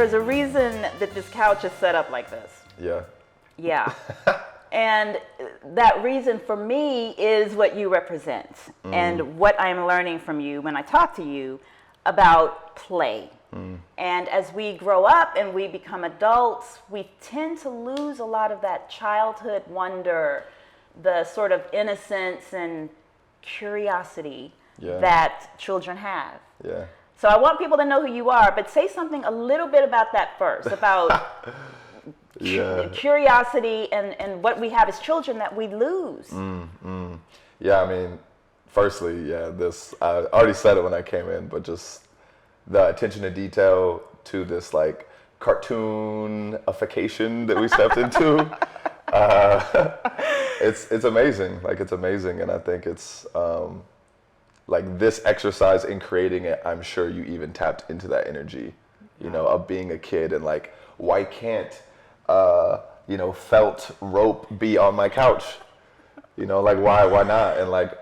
there's a reason that this couch is set up like this. Yeah. Yeah. And that reason for me is what you represent and what I'm learning from you when I talk to you about play. And as we grow up and we become adults, we tend to lose a lot of that childhood wonder, the sort of innocence and curiosity that children have. Yeah. So I want people to know who you are, but say something a little bit about that first, about curiosity and what we have as children that we lose. Yeah, I mean, firstly, I already said it when I came in, but just the attention to detail to this like cartoonification that we stepped into, it's amazing. Like, it's amazing, and I think it's like this exercise in creating it, I'm sure you even tapped into that energy, you know, of being a kid and like, why can't felt rope be on my couch? You know, like why not? And like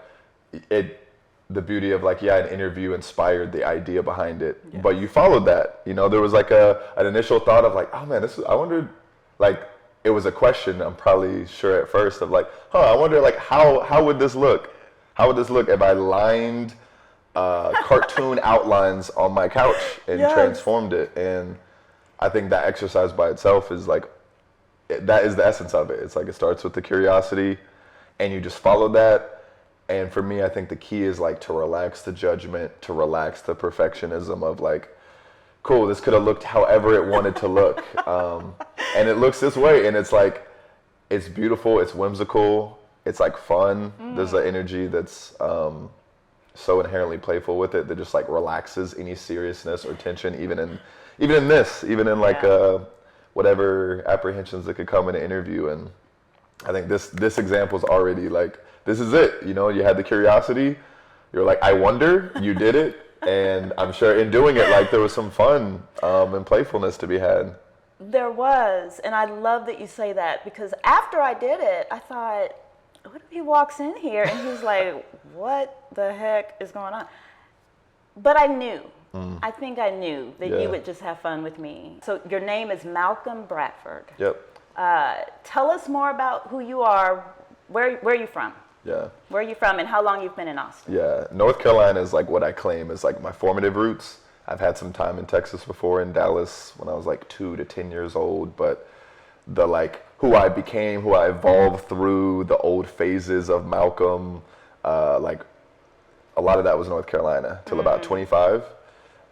the beauty of like, an interview inspired the idea behind it, but you followed that. You know, there was like an initial thought of like, oh man, I wondered, like, it was a question, I'm probably sure at first, of like, I wonder like how would this look? How would this look if I lined cartoon outlines on my couch and transformed it? And I think that exercise by itself is like, that is the essence of it. It's like, it starts with the curiosity and you just follow that. And for me, I think the key is like to relax the judgment, to relax the perfectionism of like, cool, this could have looked however it wanted to look. And it looks this way, and it's like, it's beautiful, it's whimsical, it's like fun. There's an energy that's so inherently playful with it that just like relaxes any seriousness or tension, even in like whatever apprehensions that could come in an interview. And I think this example is already like, this is it. You know, you had the curiosity, you're like, I wonder, you did it, and I'm sure in doing it, like, there was some fun and playfulness to be had. There was, and I love that you say that, because after I did it, I thought, what if he walks in here and he's like, what the heck is going on? But I knew. I think I knew that you would just have fun with me. So your name is Malcolm Bradford. Yep. Tell us more about who you are. Where are you from? Yeah. Where are you from, and how long you've been in Austin? Yeah, North Carolina is like what I claim is like my formative roots. I've had some time in Texas before, in Dallas, when I was like 2 to 10 years old, but the like who I became, who I evolved through, the old phases of Malcolm, like a lot of that was North Carolina till about 25.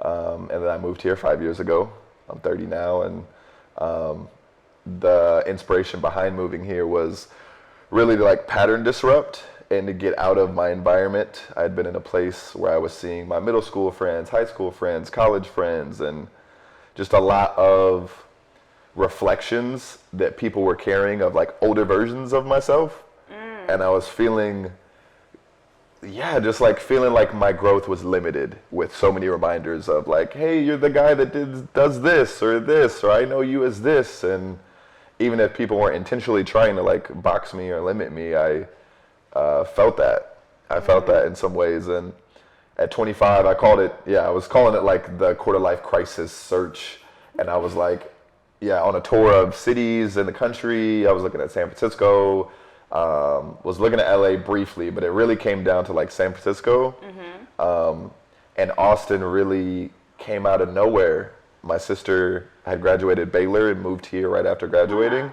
And then I moved here 5 years ago. I'm 30 now, and the inspiration behind moving here was really to like pattern disrupt and to get out of my environment. I had been in a place where I was seeing my middle school friends, high school friends, college friends, and just a lot of reflections that people were carrying of like older versions of myself. And I was feeling, just like feeling like my growth was limited with so many reminders of like, hey, you're the guy that does this, or I know you as this. And even if people weren't intentionally trying to like box me or limit me, I felt that. I felt that in some ways. And at 25, I was calling it like the quarter life crisis search. And I was like, on a tour of cities in the country. I was looking at San Francisco, was looking at LA briefly, but it really came down to like San Francisco. And Austin really came out of nowhere. My sister had graduated Baylor and moved here right after graduating.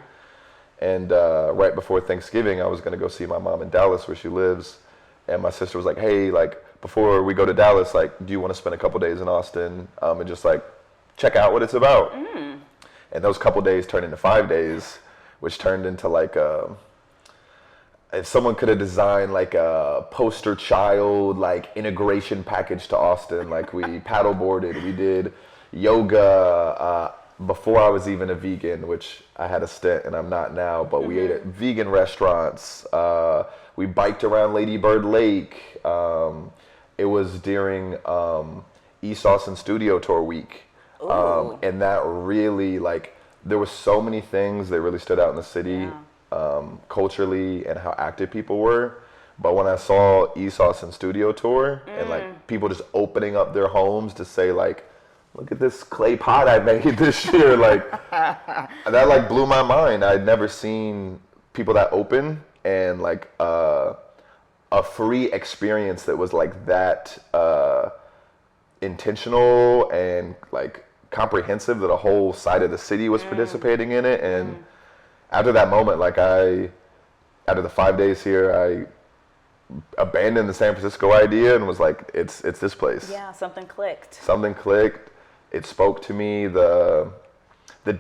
And right before Thanksgiving, I was going to go see my mom in Dallas, where she lives. And my sister was like, hey, like, before we go to Dallas, like, do you want to spend a couple days in Austin and just like check out what it's about? And those couple days turned into 5 days, which turned into like if someone could have designed like a poster child like integration package to Austin. Like, we paddleboarded, we did yoga before I was even a vegan, which I had a stint and I'm not now, but we ate at vegan restaurants. We biked around Lady Bird Lake. It was during East Austin Studio Tour week. And that really, like, there were so many things that really stood out in the city culturally and how active people were. But when I saw East Austin Studio Tour and like people just opening up their homes to say like, look at this clay pot I made this year. Like, that like blew my mind. I'd never seen people that open and like a free experience that was like that intentional and like comprehensive, that a whole side of the city was participating in it. And after that moment, like after the 5 days here, I abandoned the San Francisco idea and was like, it's this place. Yeah, something clicked. Something clicked. It spoke to me, the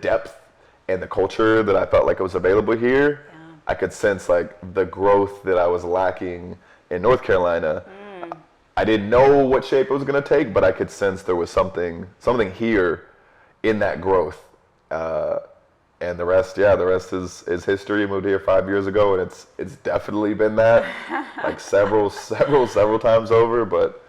depth and the culture that I felt like it was available here. Yeah. I could sense like the growth that I was lacking in North Carolina. I didn't know what shape it was going to take, but I could sense there was something here in that growth. And the rest is history. I moved here 5 years ago, and it's definitely been that, like several times over. But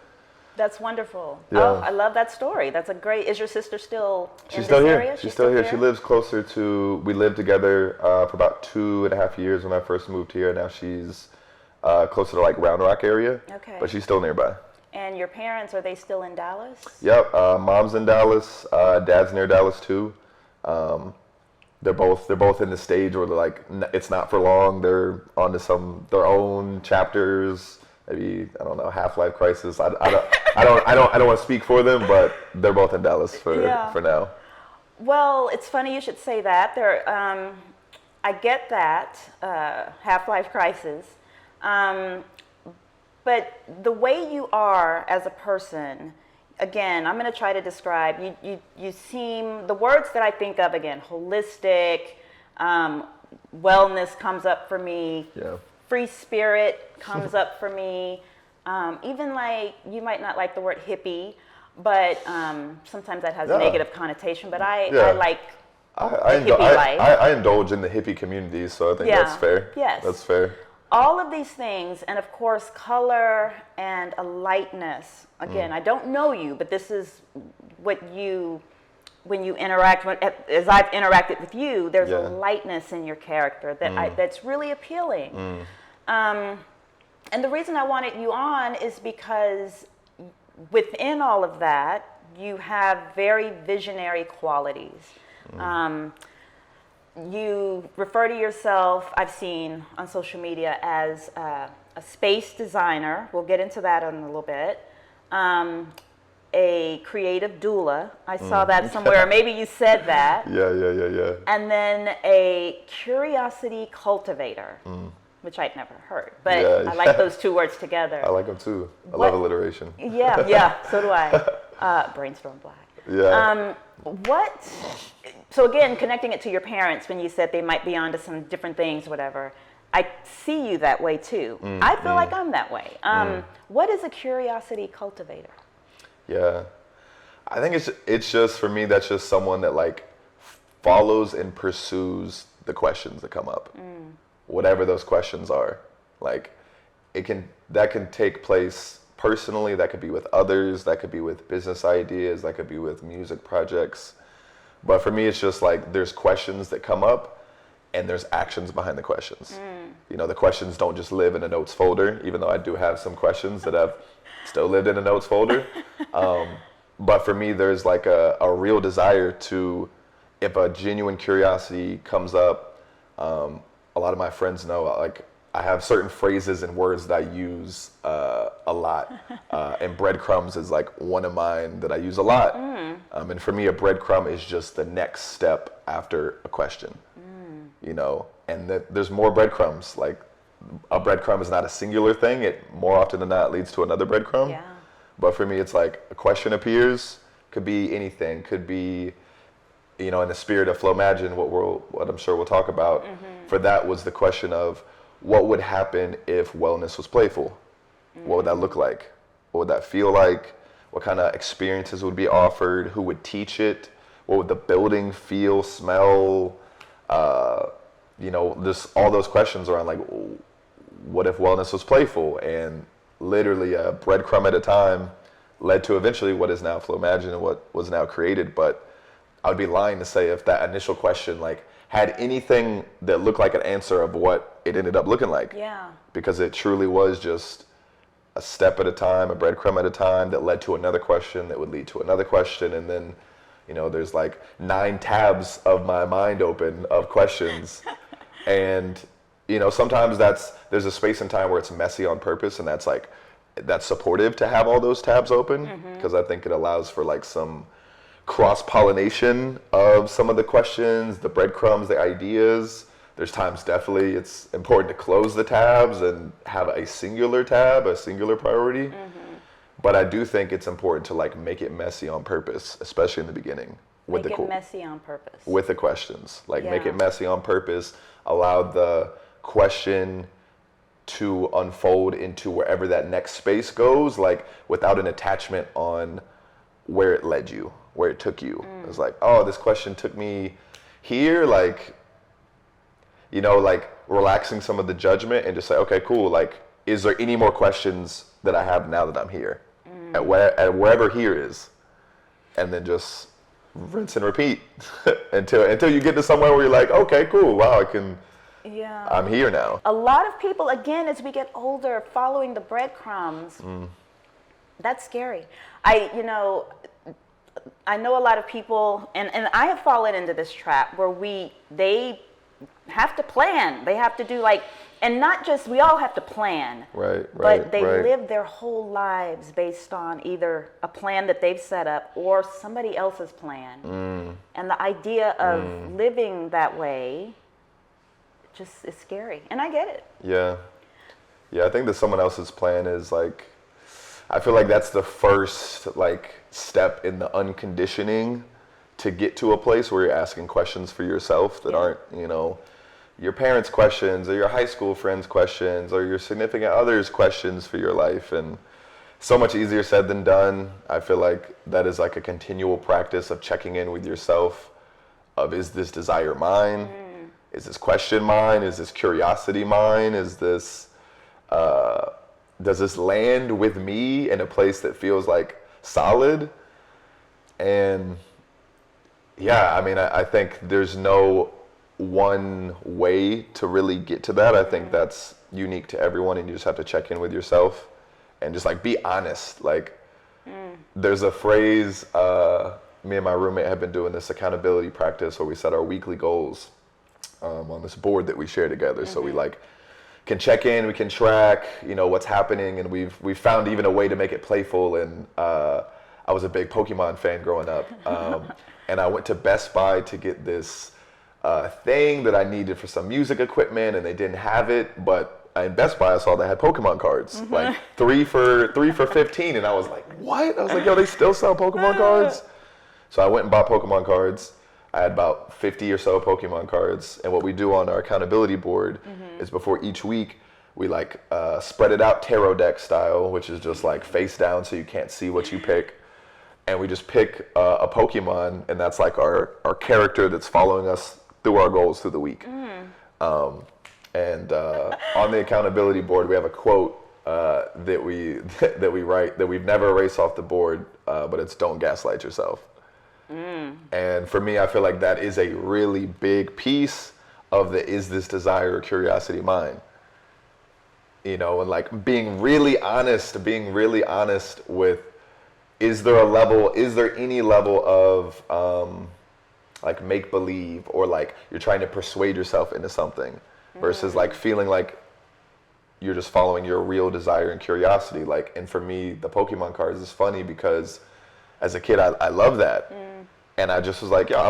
that's wonderful. Yeah. Oh, I love that story. That's a great. Is your sister still in this here. area? She's still here. She lives closer to. We lived together for about 2.5 years when I first moved here. Now she's closer to like Round Rock area. Okay. But she's still nearby. And your parents, are they still in Dallas? Yep. Mom's in Dallas. Dad's near Dallas too. They're both in the stage where they're like, it's not for long. They're onto their own chapters. Maybe, I don't know, half-life crisis. I don't want to speak for them, but they're both in Dallas for now. Well, it's funny you should say that. I get that half-life crisis, but the way you are as a person. Again, I'm going to try to describe, you seem, the words that I think of, again, holistic, wellness comes up for me, free spirit comes up for me, even like, you might not like the word hippie, but sometimes that has a negative connotation, but I like hippie life. I indulge in the hippie community, so I think that's fair. Yes. That's fair. All of these things, and of course, color and a lightness. Again, I don't know you, but this is what when you interact, as I've interacted with you, there's a lightness in your character that's really appealing. And the reason I wanted you on is because within all of that, you have very visionary qualities. You refer to yourself, I've seen on social media, as a space designer. We'll get into that in a little bit. A creative doula. I saw that somewhere. Maybe you said that. Yeah. And then a curiosity cultivator, which I'd never heard. But I like those two words together. I like them too. I love alliteration. Yeah, so do I. Brainstorm Black. Yeah. So again, connecting it to your parents when you said they might be onto some different things, whatever, I see you that way too. I feel like I'm that way. What is a curiosity cultivator? Yeah, I think it's just, for me, that's just someone that like follows and pursues the questions that come up, whatever those questions are. Like that can take place personally, that could be with others, that could be with business ideas, that could be with music projects. But for me, it's just like there's questions that come up and there's actions behind the questions. You know, the questions don't just live in a notes folder, even though I do have some questions that have still lived in a notes folder. But for me, there's like a real desire to, if a genuine curiosity comes up, a lot of my friends know, like, I have certain phrases and words that I use a lot, and breadcrumbs is like one of mine that I use a lot. And for me, a breadcrumb is just the next step after a question, you know, and there's more breadcrumbs. Like, a breadcrumb is not a singular thing. It more often than not leads to another breadcrumb. Yeah. But for me, it's like a question appears, could be anything, could be, you know, in the spirit of flowmagin, what I'm sure we'll talk about. For that was the question of, what would happen if wellness was playful? What would that look like? What would that feel like? What kind of experiences would be offered? Who would teach it? What would the building feel, smell? You know, there's all those questions around, like, what if wellness was playful? And literally a breadcrumb at a time led to eventually what is now flowmagin and what was now created. But I would be lying to say if that initial question, like, had anything that looked like an answer of what it ended up looking like. Yeah. Because it truly was just a step at a time, a breadcrumb at a time that led to another question that would lead to another question. And then, there's like 9 tabs of my mind open of questions. And, sometimes there's a space and time where it's messy on purpose, and that's supportive to have all those tabs open, because I think it allows for like some cross-pollination of some of the questions, the breadcrumbs, the ideas. There's times definitely it's important to close the tabs and have a singular tab, a singular priority. But I do think it's important to like make it messy on purpose, especially in the beginning. Make it messy on purpose. With the questions. Make it messy on purpose, allow the question to unfold into wherever that next space goes, like without an attachment on where it led you, where it took you. It's like, oh, this question took me here, like relaxing some of the judgment and just say, okay, cool, like, is there any more questions that I have now that I'm here? At wherever here is. And then just rinse and repeat until you get to somewhere where you're like, okay, cool, wow, I'm here now. A lot of people, again, as we get older, following the breadcrumbs, that's scary. I know a lot of people, and I have fallen into this trap where they have to plan. They have to do and not just, we all have to plan. Right. But they live their whole lives based on either a plan that they've set up or somebody else's plan. And the idea of living that way just is scary. And I get it. Yeah, I think that someone else's plan is like, I feel like that's the first step in the unconditioning to get to a place where you're asking questions for yourself that aren't, your parents' questions or your high school friends' questions or your significant other's questions for your life. And so much easier said than done. I feel like that is like a continual practice of checking in with yourself of, is this desire mine? Is this question mine? Is this curiosity mine? Is this, does this land with me in a place that feels like solid? And I think there's no one way to really get to that. I think that's unique to everyone, and you just have to check in with yourself and just be honest. There's a phrase, me and my roommate have been doing this accountability practice where we set our weekly goals on this board that we share together. So we can check in, we can track, what's happening, and we've found even a way to make it playful. And I was a big Pokemon fan growing up, and I went to Best Buy to get this thing that I needed for some music equipment, and they didn't have it. But in Best Buy, I saw they had Pokemon cards, like 3 for $15, and I was like, what? I was like, yo, they still sell Pokemon cards? So I went and bought Pokemon cards. I had about 50 or so Pokemon cards, and what we do on our accountability board is before each week, we spread it out tarot deck style, which is just face down so you can't see what you pick. And we just pick a Pokemon, and that's our character that's following us through our goals through the week. And on the accountability board, we have a quote that we write that we've never erased off the board, but it's "Don't gaslight yourself." And for me, I feel like that is a really big piece of the "is this desire or curiosity mine?" And being really honest with, is there any level of make believe, or you're trying to persuade yourself into something versus feeling like you're just following your real desire and curiosity. And for me, the Pokemon cards is funny because as a kid, I love that. And I just was like, yeah,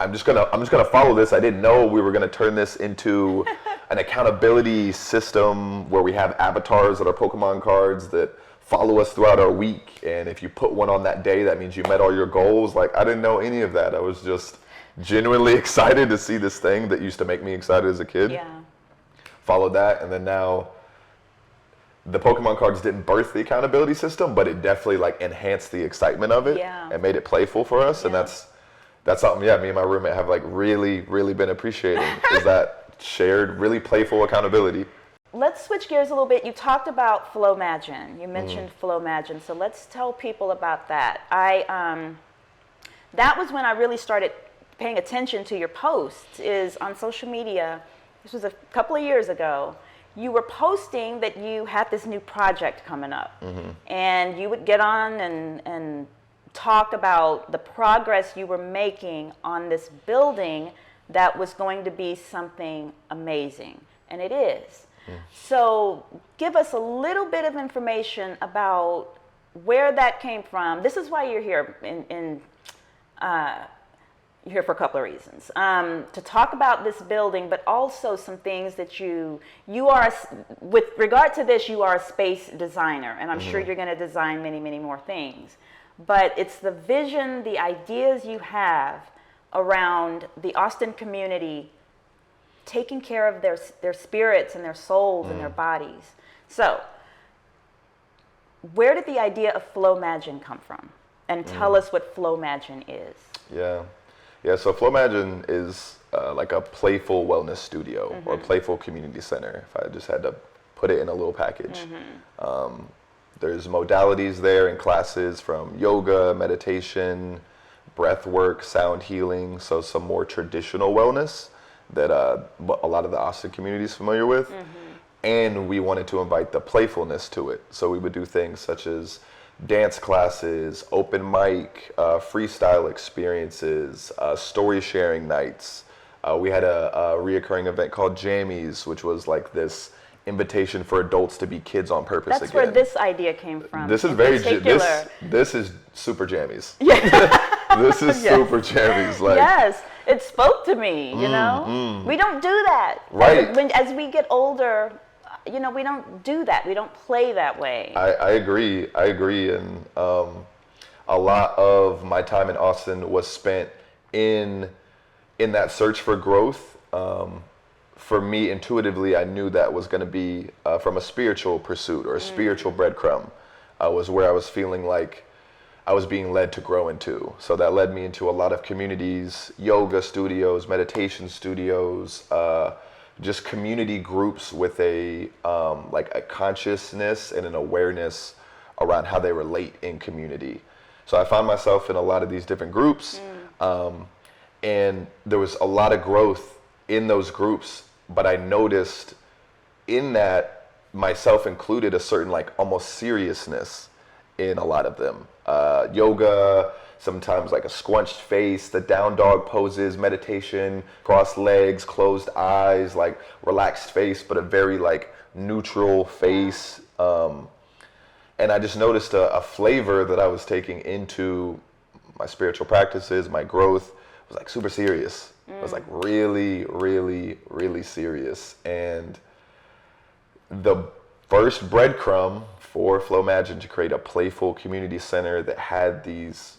I'm just gonna follow this. I didn't know we were gonna turn this into an accountability system where we have avatars that are Pokemon cards that follow us throughout our week. And if you put one on that day, that means you met all your goals. I didn't know any of that. I was just genuinely excited to see this thing that used to make me excited as a kid. Yeah. Followed that, and then now the Pokemon cards didn't birth the accountability system, but it definitely enhanced the excitement of it and made it playful for us. And that's something, me and my roommate have really, really been appreciating is that shared, really playful accountability. Let's switch gears a little bit. You talked about flowmagin. You mentioned flowmagin, so let's tell people about that. That was when I really started paying attention to your posts, is on social media. This was a couple of years ago. you were posting that you had this new project coming up, and you would get on and talk about the progress you were making on this building that was going to be something amazing, and it is. So give us a little bit of information about where that came from. This is why you're here you're here for a couple of reasons. To talk about this building, but also some things that you are, with regard to this, you are a space designer, and I'm sure you're going to design many, many more things. But it's the vision, the ideas you have around the Austin community taking care of their spirits and their souls and their bodies. So, where did the idea of flowmagin come from? And tell us what flowmagin is. Yeah, so flowmagin is like a playful wellness studio or playful community center, if I just had to put it in a little package. There's modalities there and classes from yoga, meditation, breath work, sound healing, so some more traditional wellness that a lot of the Austin community is familiar with. And we wanted to invite the playfulness to it. So we would do things such as dance classes, open mic, freestyle experiences, story sharing nights. We had a reoccurring event called Jammies, which was like this invitation for adults to be kids on purpose again. That's where this idea came from. This is very this is super jammies. This is super jammies. Like, yes, it spoke to me. You know, we don't do that. Right. As we get older, you know, we don't do that. We don't play that way. I agree, and a lot of my time in Austin was spent in that search for growth. For me, intuitively, I knew that was going to be from a spiritual pursuit or a spiritual breadcrumb. Was where I was feeling like I was being led to grow into. So that led me into a lot of communities, yoga studios, meditation studios, just community groups with a like a consciousness and an awareness around how they relate in community. So I found myself in a lot of these different groups, and there was a lot of growth in those groups, but I noticed in that, myself included, a certain like almost seriousness in a lot of them. Yoga, sometimes like a scrunched face, the down dog poses, meditation, crossed legs, closed eyes, like relaxed face, but a very like neutral face. And I just noticed a flavor that I was taking into my spiritual practices, my growth, was like super serious. It was like really, really, really serious. And the first breadcrumb for flowmagin to create a playful community center that had these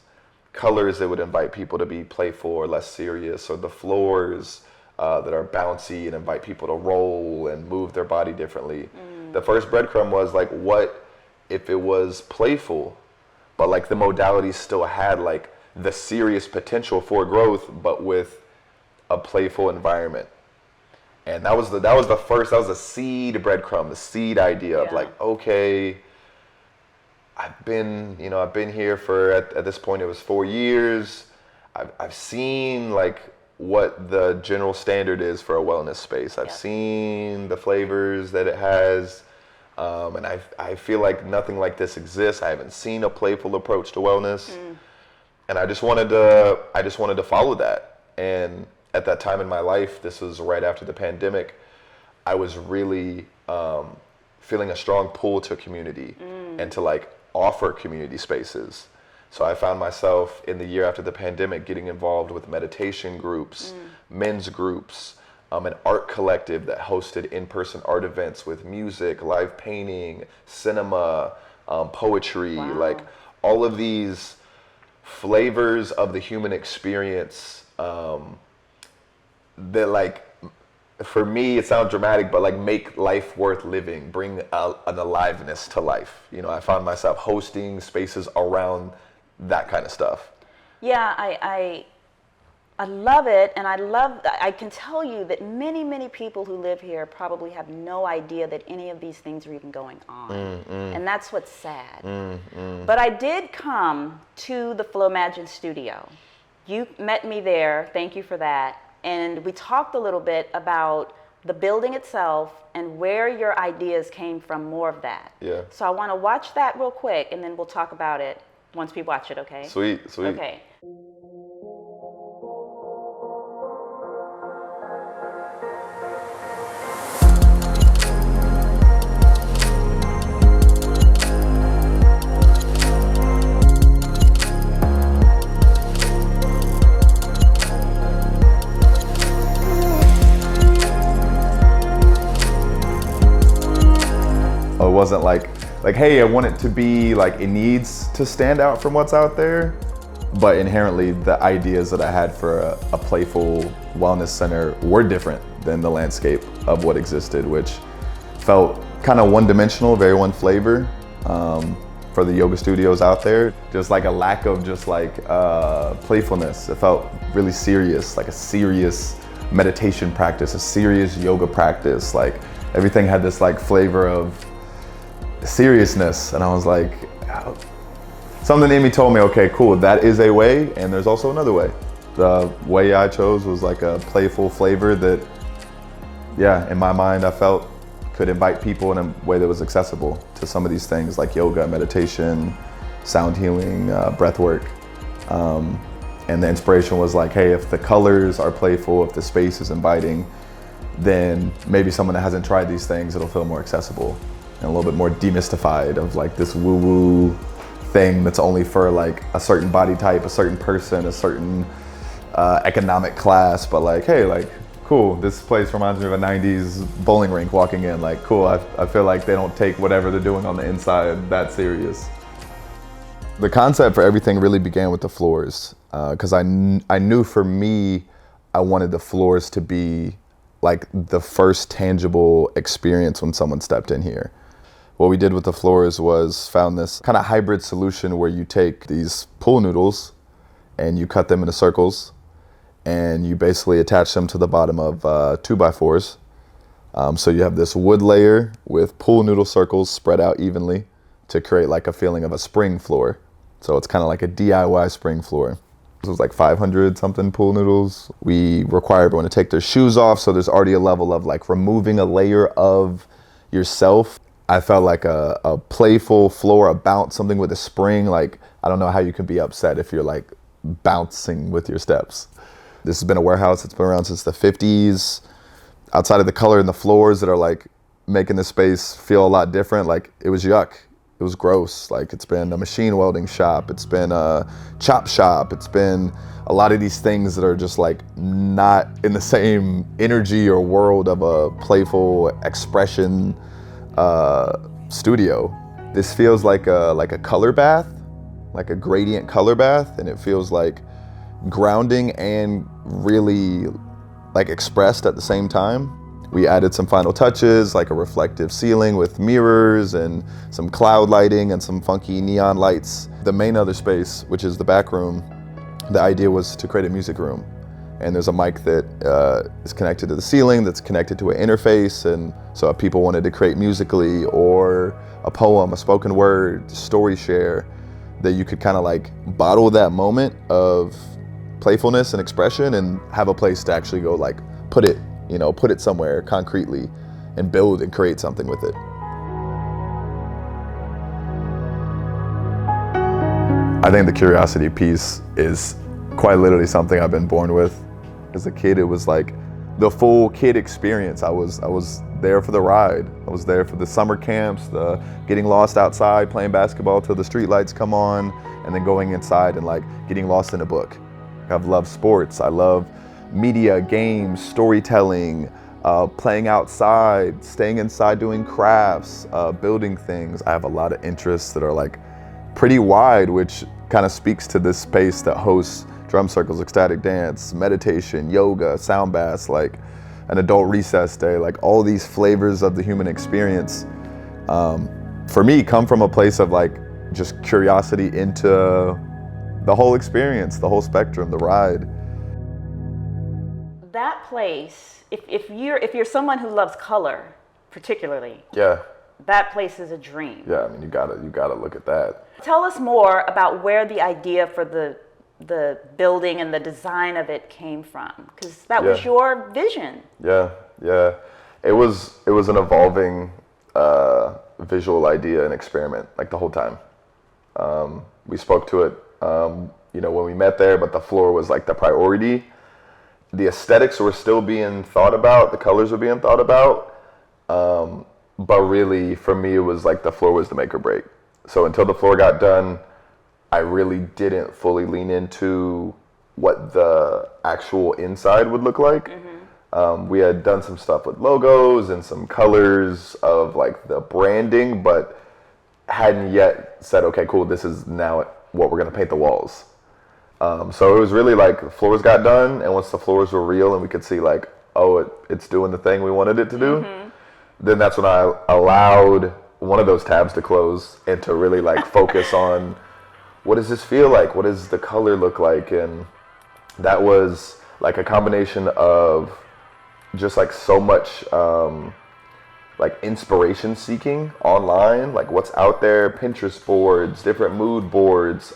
colors that would invite people to be playful or less serious, or the floors that are bouncy and invite people to roll and move their body differently. The first breadcrumb was like, what if it was playful, but like the modality still had like the serious potential for growth, but with a playful environment. And that was the seed breadcrumb, the seed idea of like, okay, I've been here for, at this point it was 4 years. I've seen like what the general standard is for a wellness space. I've seen the flavors that it has, and I feel like nothing like this exists. I haven't seen a playful approach to wellness, and I just wanted to follow that. And at that time in my life, this was right after the pandemic, I was really feeling a strong pull to community and to like offer community spaces. So I found myself in the year after the pandemic getting involved with meditation groups, men's groups, an art collective that hosted in-person art events with music, live painting, cinema, poetry, like all of these flavors of the human experience that, like, for me, it sounds dramatic, but like make life worth living, bring an aliveness to life. You know, I found myself hosting spaces around that kind of stuff. Yeah, I love it, and I can tell you that many people who live here probably have no idea that any of these things are even going on, and that's what's sad. But I did come to the flowmagin studio. You met me there, thank you for that, and we talked a little bit about the building itself and where your ideas came from, more of that. Yeah. So I want to watch that real quick, and then we'll talk about it once we watch it, okay? Sweet. Okay. It wasn't like, hey, I want it to be like, it needs to stand out from what's out there. But inherently, the ideas that I had for a playful wellness center were different than the landscape of what existed, which felt kind of one-dimensional, very one flavor for the yoga studios out there. Just like a lack of just like playfulness. It felt really serious, like a serious meditation practice, a serious yoga practice. Like everything had this like flavor of seriousness, and I was like, something in me told me, okay, cool, that is a way, and there's also another way. The way I chose was like a playful flavor that, yeah, in my mind I felt could invite people in a way that was accessible to some of these things like yoga, meditation, sound healing, breath work. And the inspiration was like, hey, if the colors are playful, if the space is inviting, then maybe someone that hasn't tried these things, it'll feel more accessible and a little bit more demystified of like this woo-woo thing that's only for like a certain body type, a certain person, a certain economic class. But like, hey, like, cool, this place reminds me of a 90s bowling rink walking in. Like, cool, I feel like they don't take whatever they're doing on the inside that serious. The concept for everything really began with the floors, because I knew for me, I wanted the floors to be like the first tangible experience when someone stepped in here. What we did with the floors was found this kind of hybrid solution where you take these pool noodles and you cut them into circles and you basically attach them to the bottom of 2x4s. So you have this wood layer with pool noodle circles spread out evenly to create like a feeling of a spring floor. So it's kind of like a DIY spring floor. This was like 500 something pool noodles. We require everyone to take their shoes off, so there's already a level of like removing a layer of yourself. I felt like a playful floor, a bounce, something with a spring. Like, I don't know how you can be upset if you're like bouncing with your steps. This has been a warehouse. It's been around since the 50s. Outside of the color and the floors that are like making the space feel a lot different, like it was yuck. It was gross. Like, it's been a machine welding shop. It's been a chop shop. It's been a lot of these things that are just like not in the same energy or world of a playful expression studio. This feels like a color bath, like a gradient color bath, and it feels like grounding and really like expressed at the same time. We added some final touches, like a reflective ceiling with mirrors and some cloud lighting and some funky neon lights. The main other space, which is the back room, the idea was to create a music room. And there's a mic that is connected to the ceiling that's connected to an interface. And so if people wanted to create musically or a poem, a spoken word, story share, that you could kind of like bottle that moment of playfulness and expression and have a place to actually go like put it somewhere concretely and build and create something with it. I think the curiosity piece is quite literally something I've been born with. As a kid, it was like the full kid experience. I was there for the ride. I was there for the summer camps, the getting lost outside, playing basketball till the street lights come on, and then going inside and like getting lost in a book. I've loved sports. I love media, games, storytelling, playing outside, staying inside doing crafts, building things. I have a lot of interests that are like pretty wide, which kind of speaks to this space that hosts drum circles, ecstatic dance, meditation, yoga, sound baths, like an adult recess day, like all these flavors of the human experience, for me, come from a place of like just curiosity into the whole experience, the whole spectrum, the ride. That place, if you're someone who loves color, particularly, Yeah. that place is a dream. Yeah, I mean, you gotta look at that. Tell us more about where the idea for the building and the design of it came from, because that was your vision. Yeah. It was an evolving visual idea and experiment, like the whole time. We spoke to it, when we met there, but the floor was like the priority. The aesthetics were still being thought about, the colors were being thought about, but really for me it was like the floor was the make or break. So until the floor got done, I really didn't fully lean into what the actual inside would look like. We had done some stuff with logos and some colors of like the branding, but hadn't yet said, okay, cool, this is now what we're gonna paint the walls. So it was really like the floors got done, and once the floors were real and we could see like, oh, it's doing the thing we wanted it to do, then that's when I allowed one of those tabs to close and to really like focus on what does this feel like? What does the color look like? And that was like a combination of just like so much like inspiration seeking online, like what's out there, Pinterest boards, different mood boards,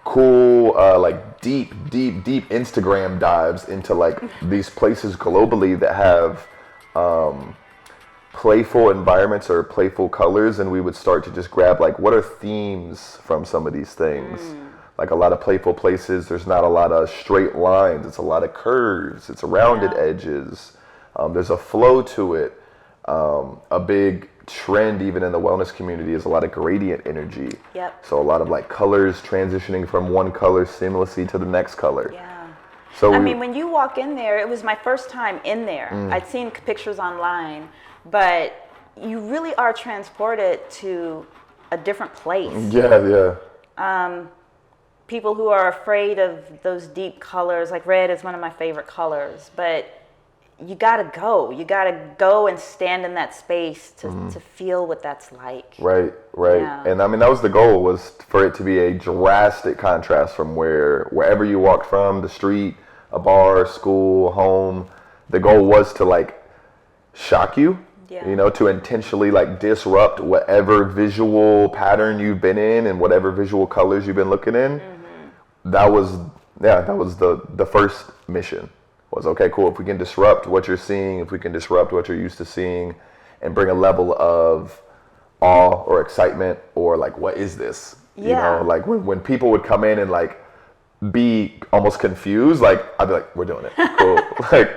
cool like deep Instagram dives into like these places globally that have playful environments or playful colors, and we would start to just grab like what are themes from some of these things. Like a lot of playful places, there's not a lot of straight lines, it's a lot of curves, it's rounded edges, there's a flow to it. A big trend even in the wellness community is a lot of gradient energy. So a lot of like colors transitioning from one color seamlessly to the next color. So I mean, when you walk in there, it was my first time in there. I'd seen pictures online, but you really are transported to a different place. People who are afraid of those deep colors, like red is one of my favorite colors, but you gotta go and stand in that space to feel what that's like. Right. Yeah. And I mean, that was the goal, was for it to be a drastic contrast from wherever you walked from, the street, a bar, school, home. The goal was to like shock you, to intentionally like disrupt whatever visual pattern you've been in and whatever visual colors you've been looking in. That was the first mission. Was okay, cool. If we can disrupt what you're seeing, if we can disrupt what you're used to seeing, and bring a level of awe or excitement or like, what is this? Like when people would come in and like be almost confused, like I'd be like, we're doing it, cool. Like,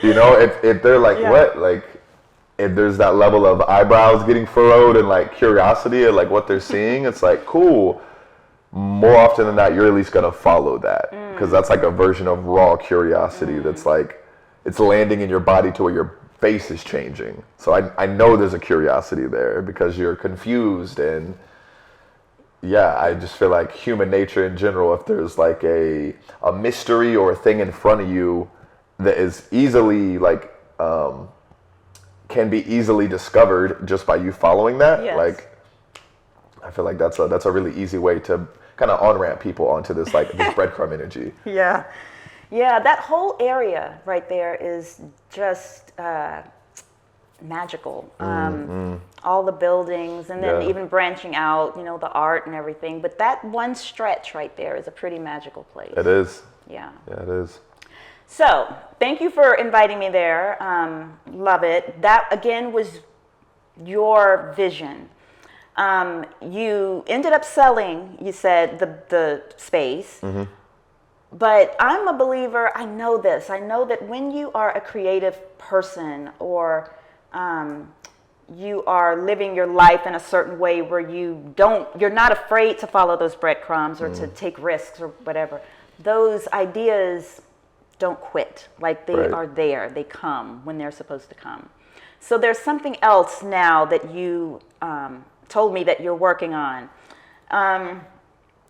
if they're like, what? Like, if there's that level of eyebrows getting furrowed and like curiosity at like what they're seeing, it's like, cool. More often than not, you're at least gonna follow that, because that's like a version of raw curiosity that's like, it's landing in your body to where your face is changing. So I know there's a curiosity there because you're confused, and I just feel like human nature in general, if there's like a mystery or a thing in front of you that is easily like can be easily discovered just by you following that, like I feel like that's a really easy way to kind of on-ramp people onto this like this breadcrumb energy. That whole area right there is just magical. All the buildings, and then even branching out, the art and everything. But that one stretch right there is a pretty magical place. It is. Yeah, it is. So thank you for inviting me there. Love it. That again was your vision. You ended up selling, you said, the space, but I'm a believer, I know that when you are a creative person, or you are living your life in a certain way where you're not afraid to follow those breadcrumbs or to take risks or whatever, those ideas don't quit. Like they are there, they come when they're supposed to come. So there's something else now that you told me that you're working on. Now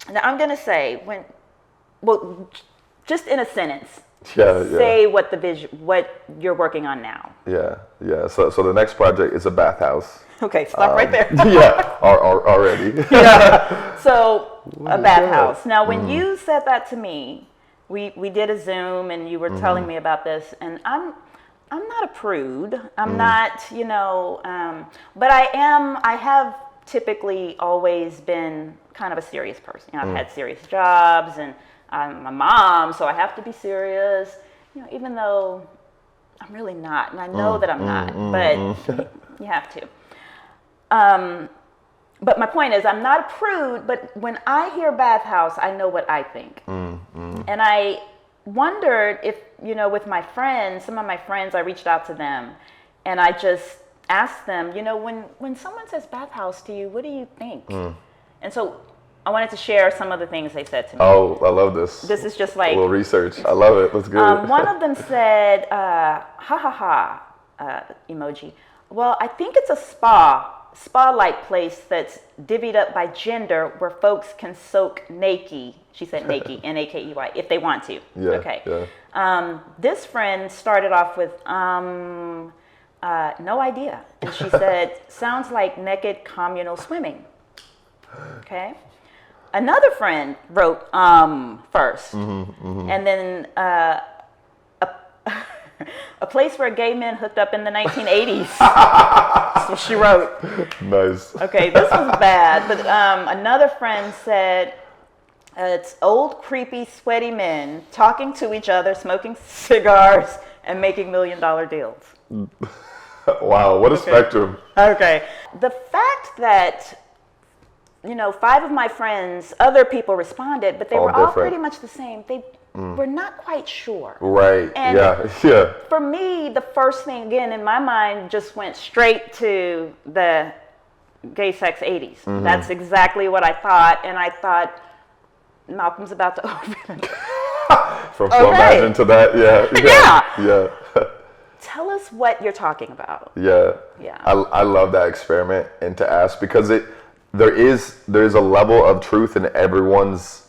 I'm gonna say just in a sentence, say what what you're working on now. So the next project is a bathhouse. Okay, stop right there. Already. So a bathhouse. Now, when you said that to me, we did a Zoom, and you were telling me about this, and I'm not a prude. I'm not, but I have typically always been kind of a serious person. I've had serious jobs, and I'm a mom, so I have to be serious. Even though I'm really not, and I know that I'm not, but you have to. But my point is, I'm not a prude, but when I hear bathhouse, I know what I think. And I wondered if, with my friends, some of my friends, I reached out to them, and I just asked them, when someone says bathhouse to you, what do you think? And so I wanted to share some of the things they said to me. Oh, I love this. This is just like... a little research. I love it. Let's go. One of them said, ha ha ha, emoji. Well, I think it's a spa-like place that's divvied up by gender where folks can soak naked. She said naked, N-A-K-E-Y, if they want to. Yeah, okay. Yeah. This friend started off with, no idea. And she said, sounds like naked communal swimming. Okay. Another friend wrote first. And then a place where gay men hooked up in the 1980s. That's what she wrote. Nice. Okay, this was bad. But another friend said, it's old, creepy, sweaty men talking to each other, smoking cigars, and making $1 million deals. Wow, what a spectrum. Okay. The fact that, 5 of my friends, other people responded, but they were all pretty much the same. They were not quite sure. Right, and yeah. For me, the first thing, again, in my mind, just went straight to the gay sex 80s. That's exactly what I thought, and I thought, Malcolm's about to open. From flowmagin to that, yeah. Tell us what you're talking about. Yeah. I love that experiment and to ask because there's a level of truth in everyone's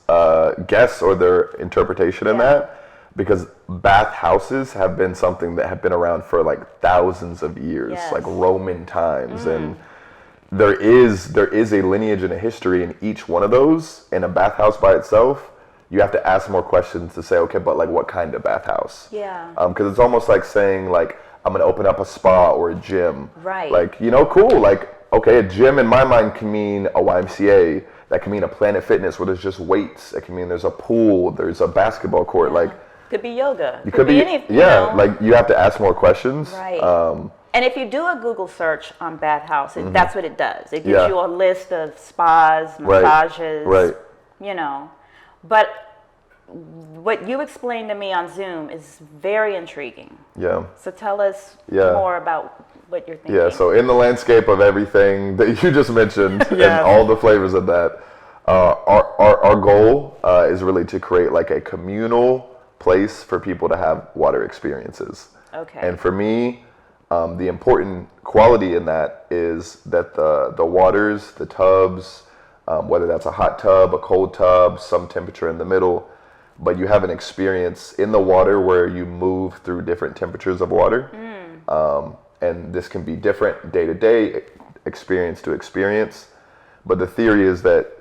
guess or their interpretation in that, because bathhouses have been something that have been around for like thousands of years, like Roman times, and there is a lineage and a history in each one of those. In a bathhouse by itself, you have to ask more questions to say, okay, but like what kind of bathhouse? Yeah. Because it's almost like saying like I'm gonna open up a spa or a gym. Right. Like cool. Like okay, a gym in my mind can mean a YMCA. That can mean a Planet Fitness where there's just weights. It can mean there's a pool, there's a basketball court. Like could be yoga. It could be anything. Yeah. Like you have to ask more questions. Right. And if you do a Google search on bathhouse, that's what it does. It gives you a list of spas, massages. Right. But what you explained to me on Zoom is very intriguing. Yeah. So tell us more about what you're thinking. Yeah, so in the landscape of everything that you just mentioned and all the flavors of that, our goal is really to create like a communal place for people to have water experiences. Okay. And for me, the important quality in that is that the waters, the tubs, whether that's a hot tub, a cold tub, some temperature in the middle, but you have an experience in the water where you move through different temperatures of water. And this can be different day to day, experience to experience. But the theory is that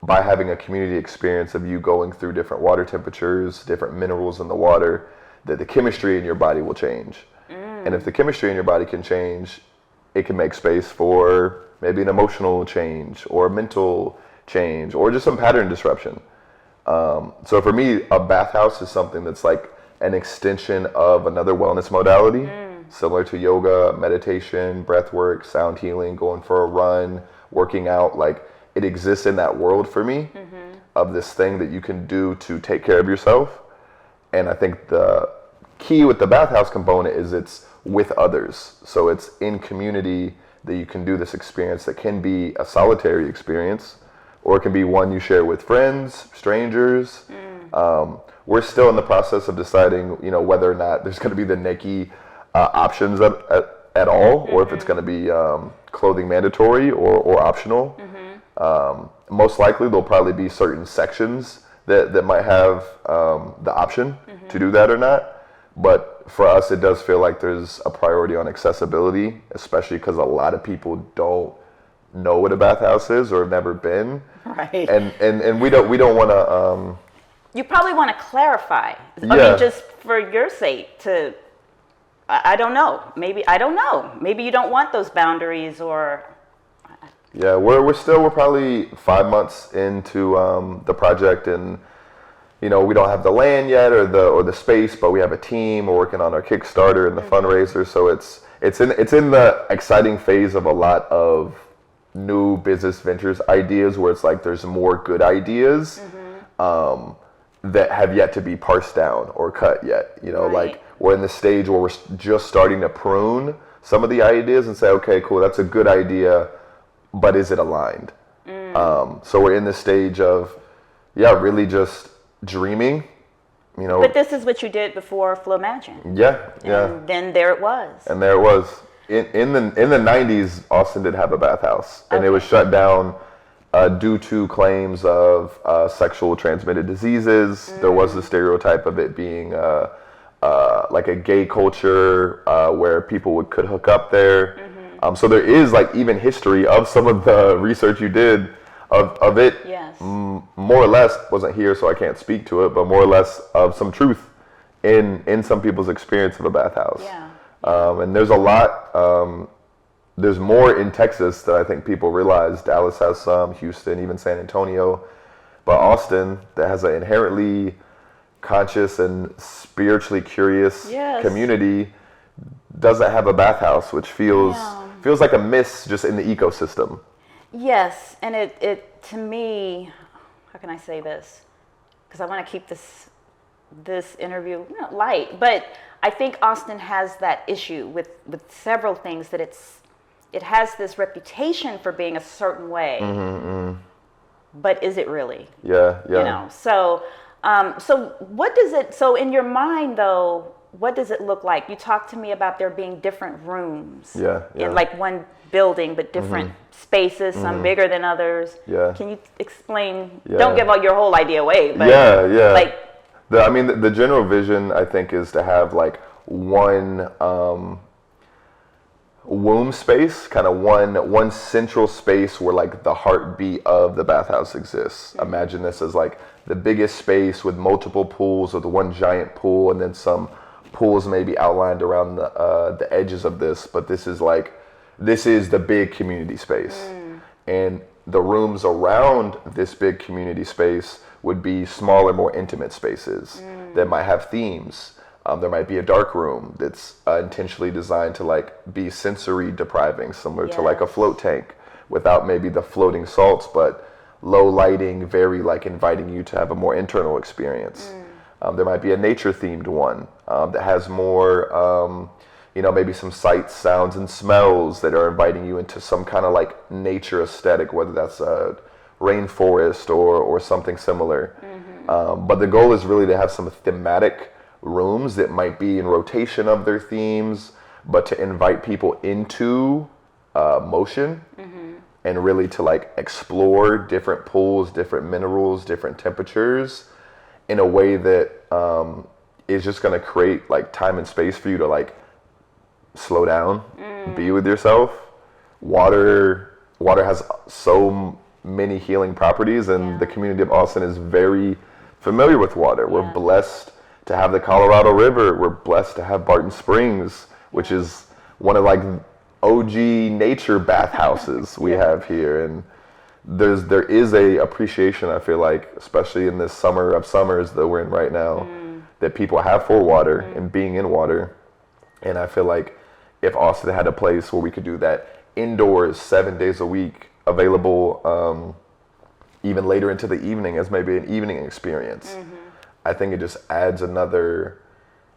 by having a community experience of you going through different water temperatures, different minerals in the water, that the chemistry in your body will change. And if the chemistry in your body can change, it can make space for maybe an emotional change or a mental change or just some pattern disruption. So for me, a bathhouse is something that's like an extension of another wellness modality. Similar to yoga, meditation, breath work, sound healing, going for a run, working out. Like it exists in that world for me of this thing that you can do to take care of yourself. And I think the key with the bathhouse component is it's with others. So it's in community that you can do this experience that can be a solitary experience, or it can be one you share with friends, strangers. We're still in the process of deciding, whether or not there's going to be the naked options at all, or if it's going to be clothing mandatory or optional. Most likely there'll probably be certain sections that might have the option to do that or not. But for us, it does feel like there's a priority on accessibility, especially because a lot of people don't know what a bathhouse is or have never been. Right. And we don't want to. You probably want to clarify. I mean, just for your sake to. I don't know. Maybe you don't want those boundaries or. Yeah, we're probably 5 months into the project, and you know, we don't have the land yet or the space, but we have a team. We're working on our Kickstarter and the fundraiser. So it's in the exciting phase of a lot of new business ventures ideas where it's like there's more good ideas that have yet to be parsed down or cut yet. You know, like we're in the stage where we're just starting to prune some of the ideas and say, okay, cool, that's a good idea, but is it aligned? So we're in the stage of, really just dreaming, you know. But this is what you did before flowmagin. Yeah. And then there it was. And there it was. In the 90s, Austin did have a bathhouse, and it was shut down due to claims of sexual transmitted diseases. There was the stereotype of it being like a gay culture where people could hook up there. So there is like even history of some of the research you did of it. Yes. More or less, wasn't here, so I can't speak to it, but more or less of some truth in some people's experience of a bathhouse. Yeah. And there's a lot, there's more in Texas that I think people realize. Dallas has some, Houston, even San Antonio. But Austin, that has an inherently conscious and spiritually curious community, doesn't have a bathhouse, which feels like a miss just in the ecosystem. Yes, and it to me, how can I say this? Because I want to keep this interview light, but I think Austin has that issue with several things, that it has this reputation for being a certain way, but is it really? Yeah. You know, so what does it? So in your mind, though, what does it look like? You talked to me about there being different rooms. In like one building, but different spaces, some bigger than others. Can you explain? Don't give all your whole idea away, but like. The general vision, I think, is to have like one womb space, kind of one central space where like the heartbeat of the bathhouse exists. Imagine this as like the biggest space with multiple pools, with one giant pool, and then some pools maybe outlined around the edges of this. But this is the big community space, and the rooms around this big community space would be smaller, more intimate spaces that might have themes. There might be a dark room that's intentionally designed to like be sensory depriving, similar to like a float tank, without maybe the floating salts, but low lighting, very like inviting you to have a more internal experience. There might be a nature themed one that has more, maybe some sights, sounds, and smells that are inviting you into some kind of like nature aesthetic, whether that's a rainforest or something similar. But the goal is really to have some thematic rooms that might be in rotation of their themes, but to invite people into motion and really to like explore different pools, different minerals, different temperatures in a way that is just going to create like time and space for you to like slow down, be with yourself. Water has so many healing properties, and the community of Austin is very familiar with water. We're blessed to have the Colorado River. We're blessed to have Barton Springs, which is one of like OG nature bathhouses we have here. And there is a appreciation, I feel like, especially in this summer of summers that we're in right now, that people have for water and being in water. And I feel like if Austin had a place where we could do that indoors 7 days a week, available even later into the evening as maybe an evening experience, I think it just adds another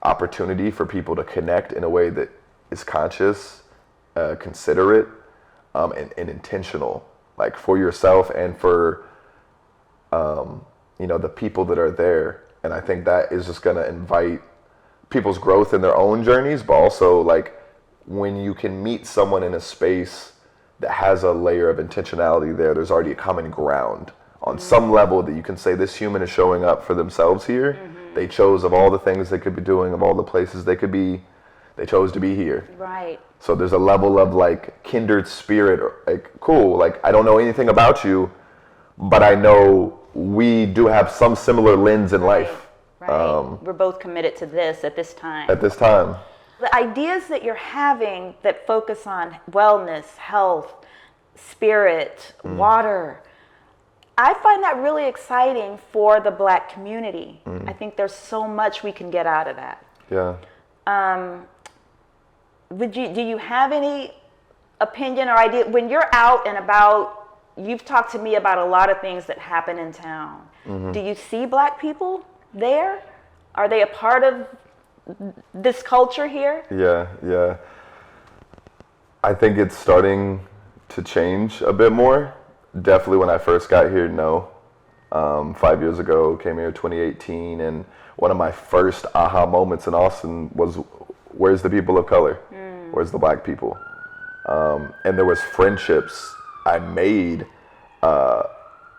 opportunity for people to connect in a way that is conscious, considerate, and intentional, like for yourself and for the people that are there. And I think that is just going to invite people's growth in their own journeys, but also like when you can meet someone in a space that has a layer of intentionality there's already a common ground on some level that you can say this human is showing up for themselves here. They chose, of all the things they could be doing, of all the places they could be, they chose to be here. Right. So there's a level of like kindred spirit, or like, cool, like I don't know anything about you, but I know we do have some similar lens in life. Right. We're both committed to this at this time. The ideas that you're having that focus on wellness, health, spirit, water, I find that really exciting for the Black community. I think there's so much we can get out of that. Yeah. Do you have any opinion or idea when you're out and about? You've talked to me about a lot of things that happen in town. Do you see Black people there? Are they a part of this culture here? Yeah. I think it's starting to change a bit more. Definitely when I first got here, no. 5 years ago, came here 2018, and one of my first aha moments in Austin was, where's the people of color? Where's the Black people? And there was friendships I made.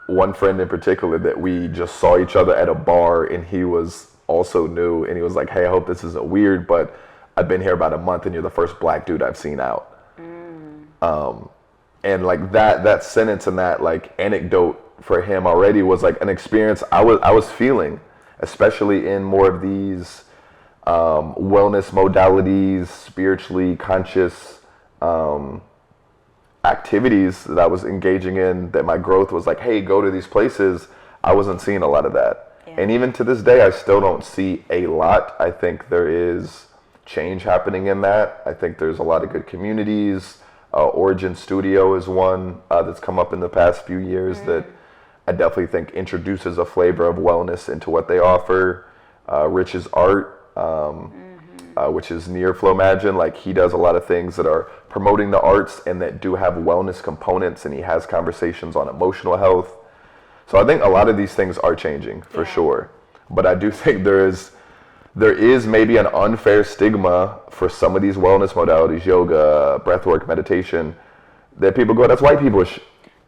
One friend in particular that we just saw each other at a bar, and he was also new, and he was like, hey, I hope this isn't weird, but I've been here about a month and you're the first Black dude I've seen out. And like that sentence and that like anecdote for him already was like an experience I was feeling, especially in more of these wellness modalities, spiritually conscious activities that I was engaging in, that my growth was like, hey, go to these places. I wasn't seeing a lot of that. Yeah. And even to this day, I still don't see a lot. I think there is change happening in that. I think there's a lot of good communities. Origin Studio is one that's come up in the past few years that I definitely think introduces a flavor of wellness into what they offer. Rich's Art, which is near flowmagin, like he does a lot of things that are promoting the arts and that do have wellness components, and he has conversations on emotional health. So I think a lot of these things are changing for sure. But I do think there is maybe an unfair stigma for some of these wellness modalities, yoga, breathwork, meditation, that people go, that's white people,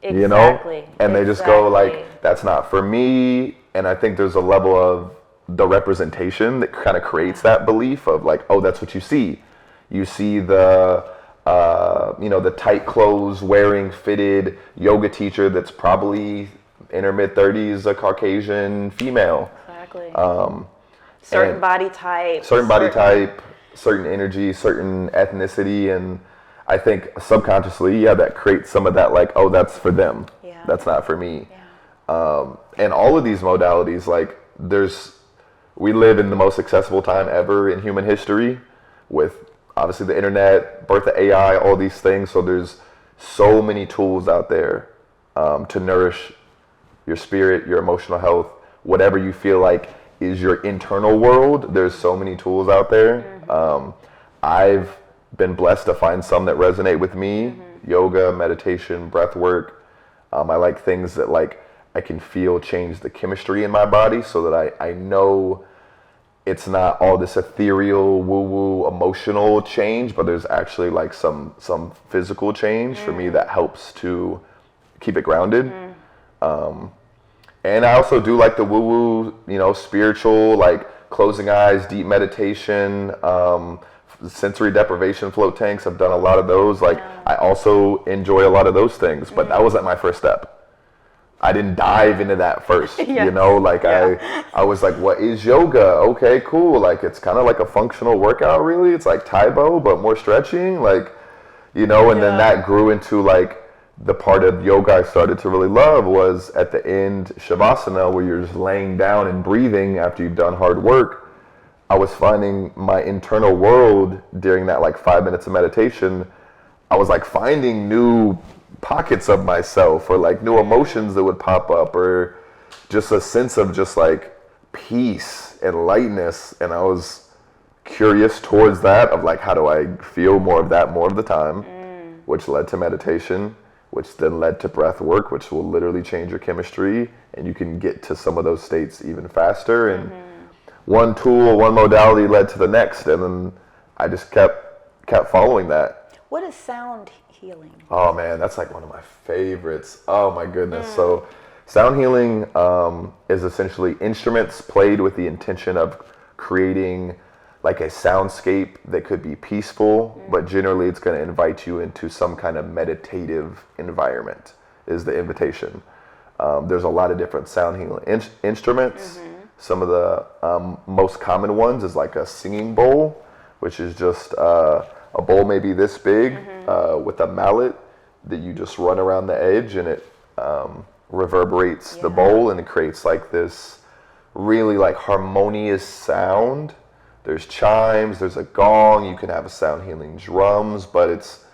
you know? And they just go like, that's not for me. And I think there's a level of the representation that kind of creates that belief of like, oh, that's what you see. You see the, the tight clothes wearing fitted yoga teacher that's probably in her mid 30s, a Caucasian female. Exactly. Certain body type, certain energy, certain ethnicity, and I think subconsciously, that creates some of that like, oh, that's for them. Yeah. That's not for me. Yeah. And all of these modalities, like we live in the most accessible time ever in human history with obviously the internet, birth of AI, all these things. So there's so many tools out there to nourish your spirit, your emotional health, whatever you feel like is your internal world. There's so many tools out there. I've been blessed to find some that resonate with me. Yoga, meditation, breath work. I like things that like I can feel change the chemistry in my body, so that I know it's not all this ethereal, woo-woo, emotional change, but there's actually like some physical change for me that helps to keep it grounded. And I also do like the woo-woo, spiritual, like closing eyes, deep meditation, sensory deprivation float tanks. I've done a lot of those. Like I also enjoy a lot of those things, but that wasn't my first step. I didn't dive into that first, I was like, what is yoga? Okay, cool. Like it's kind of like a functional workout, really. It's like Taibo, but more stretching, and then that grew into like, the part of yoga I started to really love was at the end, Shavasana, where you're just laying down and breathing after you've done hard work. I was finding my internal world during that like 5 minutes of meditation. I was like finding new pockets of myself, or like new emotions that would pop up, or just a sense of just like peace and lightness. And I was curious towards that of like, how do I feel more of that more of the time, which led to meditation, which then led to breath work, which will literally change your chemistry, and you can get to some of those states even faster. And one tool, one modality led to the next, and then I just kept following that. What is sound healing? Oh man, that's like one of my favorites. Oh my goodness. So sound healing is essentially instruments played with the intention of creating like a soundscape that could be peaceful, but generally it's going to invite you into some kind of meditative environment is the invitation. There's a lot of different sound healing instruments. Some of the most common ones is like a singing bowl, which is just a bowl maybe this big with a mallet that you just run around the edge, and it reverberates the bowl, and it creates like this really like harmonious sound. There's chimes, there's a gong, you can have a sound healing drums, but it's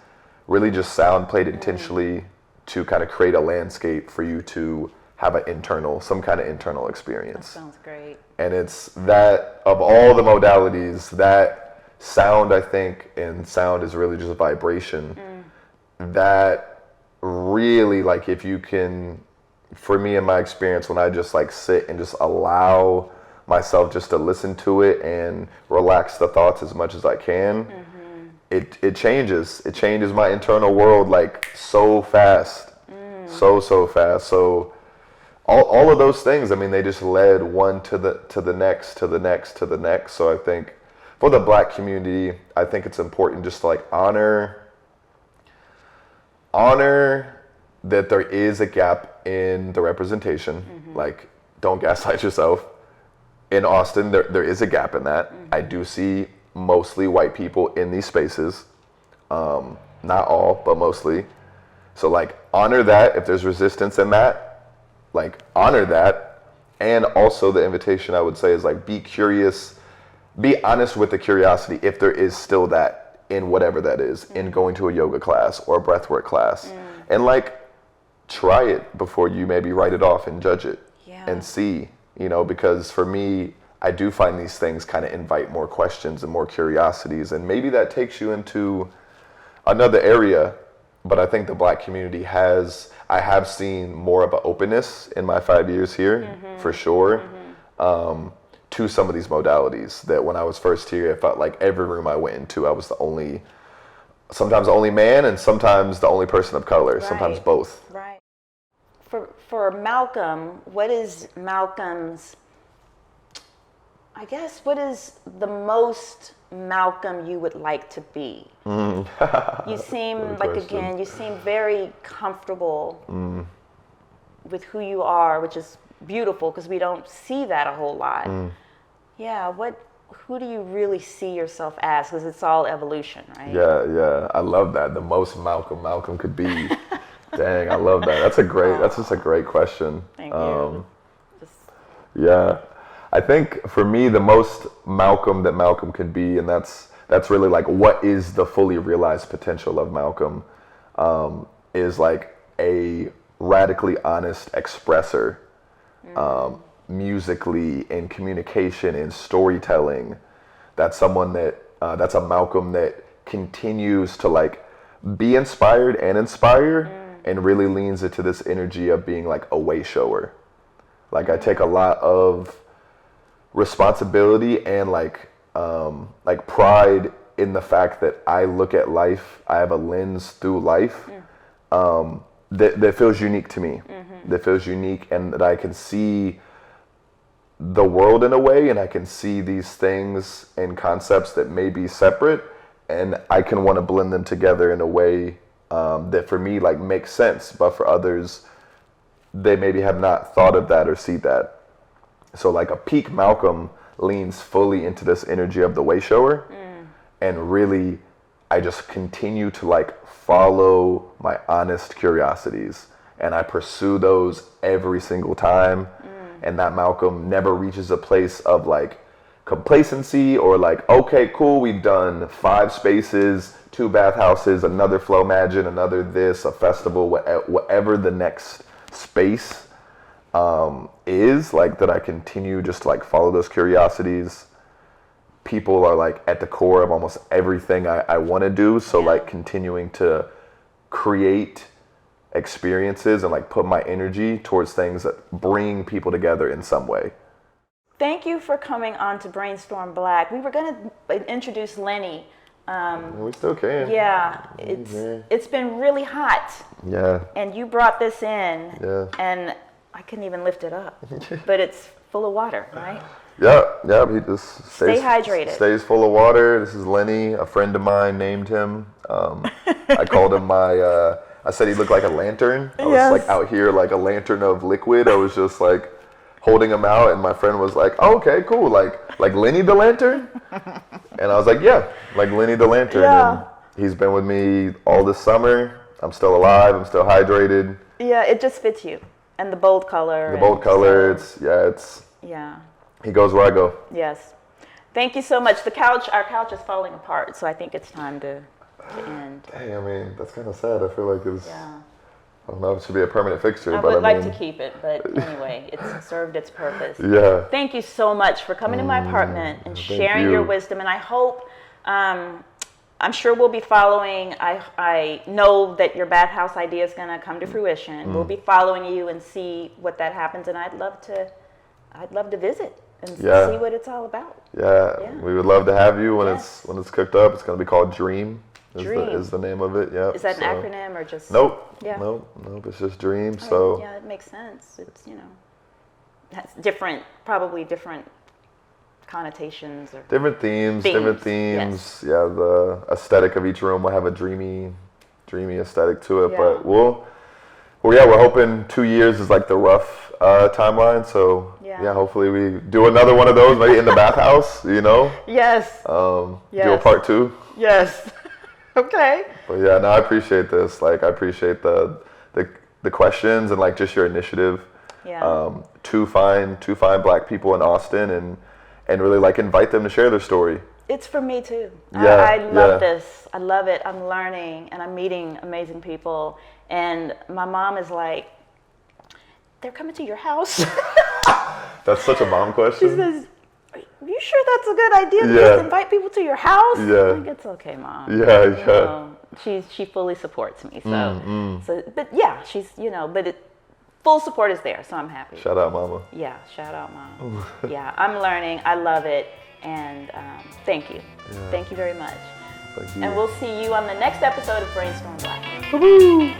really just sound played intentionally to kind of create a landscape for you to have some kind of internal experience. That sounds great. And it's that, of all the modalities, that sound, I think, and sound is really just vibration, that really, like, if you can, for me in my experience, when I just like sit and just allow myself just to listen to it and relax the thoughts as much as I can, it changes my internal world like so fast, so fast. So all of those things, I mean, they just led one to the next, to the next, to the next. So I think for the Black community, I think it's important just to like honor that there is a gap in the representation. Like, don't gaslight yourself. In Austin, there is a gap in that. I do see mostly white people in these spaces. Not all, but mostly. So like, honor that. If there's resistance in that, like, honor that. And also the invitation I would say is like, be curious, be honest with the curiosity if there is still that in whatever that is, in going to a yoga class or a breathwork class. And like, try it before you maybe write it off and judge it and see, because for me, I do find these things kind of invite more questions and more curiosities, and maybe that takes you into another area. But I think the Black community I have seen more of an openness in my 5 years here, for sure, to some of these modalities that when I was first here, it felt like every room I went into, I was sometimes the only man and sometimes the only person of color, sometimes both. Right. For Malcolm, what is the most Malcolm you would like to be? You seem like, again, you seem very comfortable with who you are, which is beautiful because we don't see that a whole lot. Yeah, who do you really see yourself as? Because it's all evolution, right? Yeah, I love that. The most Malcolm could be. Dang, I love that. That's just a great question. Thank you. Yeah, I think for me, the most Malcolm that Malcolm could be, and that's really like, what is the fully realized potential of Malcolm, is like a radically honest expresser, musically, in communication, in storytelling. That's someone that's a Malcolm that continues to like be inspired and inspire, and really leans into this energy of being like a way shower. Like, I take a lot of responsibility and like pride in the fact that I look at life, I have a lens through life that feels unique to me, that feels unique, and that I can see the world in a way, and I can see these things and concepts that may be separate, and I can want to blend them together in a way that for me like makes sense, but for others, they maybe have not thought of that or see that. So like, a peak Malcolm leans fully into this energy of the way shower, and really I just continue to like follow my honest curiosities, and I pursue those every single time. And that Malcolm never reaches a place of like complacency or like, okay, cool, we've done 5 spaces, 2 bathhouses, another flowmagin, another this, a festival, whatever the next space is, like, that I continue just to like follow those curiosities. People are like at the core of almost everything I want to do. So like, continuing to create experiences and like put my energy towards things that bring people together in some way. Thank you for coming on to Brainstorm Black. We were going to introduce Lenny. We still can. Yeah, it's been really hot. Yeah. And you brought this in. Yeah. And I couldn't even lift it up. But it's full of water, right? Yeah, he just stay hydrated. Stays full of water. This is Lenny, a friend of mine named him. I called him I said he looked like a lantern. I was like out here like a lantern of liquid. I was just like holding him out, and my friend was like, oh, okay, cool, like Lenny the Lantern? And I was like, yeah, like Lenny the Lantern. Yeah. And he's been with me all this summer. I'm still alive, I'm still hydrated. Yeah, it just fits you. And the bold color. The bold color. So, it's yeah. He goes where I go. Yes. Thank you so much. Our couch is falling apart, so I think it's time to end. Hey, I mean, that's kind of sad. I feel like it's. Yeah. I don't know if it should be a permanent fixture, I but would like to keep it, but anyway, it's served its purpose. Yeah. Thank you so much for coming to my apartment and sharing your wisdom. And I hope, I'm sure we'll be following. I know that your bathhouse idea is going to come to fruition. We'll be following you and see what that happens. And I'd love to visit and see what it's all about. Yeah, we would love to have you when it's cooked up. It's going to be called Dream. Is the name of it? Yeah. Is that an acronym or just? Nope. Yeah. Nope. It's just Dream. Yeah, it makes sense. It's that's probably different connotations or different themes. Yes. Yeah, the aesthetic of each room will have a dreamy aesthetic to it. Yeah. But we're hoping 2 years is like the rough timeline. So yeah, hopefully we do another one of those, maybe in the bathhouse. Yes. Do a part 2. Yes. Okay. But yeah, no, I appreciate this. Like, I appreciate the questions and like just your initiative. Yeah. To find Black people in Austin and really like invite them to share their story. It's for me too. Yeah, I love this. I love it. I'm learning and I'm meeting amazing people. And my mom is like, they're coming to your house. That's such a mom question. She says, are you sure that's a good idea to just invite people to your house? Yeah. I think it's okay, Mom. Yeah. She fully supports me. So, but yeah, she's, full support is there, so I'm happy. Shout out, Mama. Yeah, shout out, Mom. Yeah, I'm learning. I love it. And thank you. Yeah. Thank you very much. Thank you. And we'll see you on the next episode of Brainstorm Black. Woo-hoo!